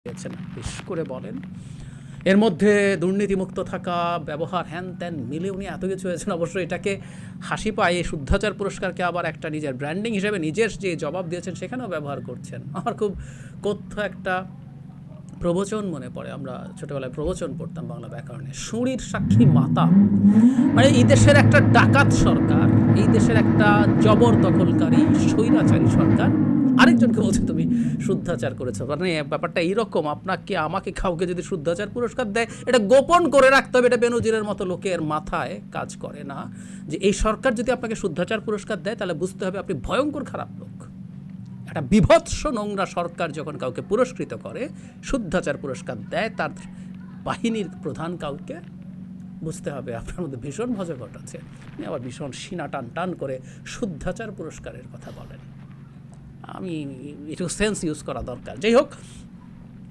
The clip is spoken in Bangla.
দিয়েছেন, বিশেষ করে বলেন এর মধ্যে দুর্নীতিমুক্ত থাকা, ব্যবহার, হ্যান ত্যান মিলে উনি এত কিছু হয়েছেন। অবশ্যই এটাকে হাসি পায়। এই শুদ্ধাচার পুরস্কারকে আবার একটা নিজের ব্র্যান্ডিং হিসেবে নিজের যে জবাব দিয়েছেন সেখানেও ব্যবহার করছেন। আমার খুব কথ্য একটা প্রবচন মনে পড়ে। আমরা ছোটবেলায় প্রবচন পড়তাম বাংলা ব্যাকরণে, সুঁড়ির সাক্ষী মাতা। মানে এই দেশের একটা ডাকাত সরকার, এই দেশের একটা জবরদখলকারী স্বৈরাচারী সরকার আরেকজনকে বলছে তুমি শুদ্ধাচার করেছো। মানে ব্যাপারটা এইরকম, আপনাকে আমাকে কাউকে যদি শুদ্ধাচার পুরস্কার দেয় এটা গোপন করে রাখতে হবে। এটা বেনজিরের মতো লোকের মাথায় কাজ করে না যে এই সরকার যদি আপনাকে শুদ্ধাচার পুরস্কার দেয় তাহলে বুঝতে হবে আপনি ভয়ঙ্কর খারাপ লোক। একটা বিভৎস নোংরা সরকার যখন কাউকে পুরস্কৃত করে, শুদ্ধাচার পুরস্কার দেয় তার বাহিনীর প্রধান কাউকে, বুঝতে হবে আপনার মধ্যে ভীষণ ভজঘট আছে। আবার ভীষণ সিনা টান টান করে শুদ্ধাচার পুরস্কারের কথা বলেন। আমি একটু সেন্স ইউজ করা দরকার। যাই হোক,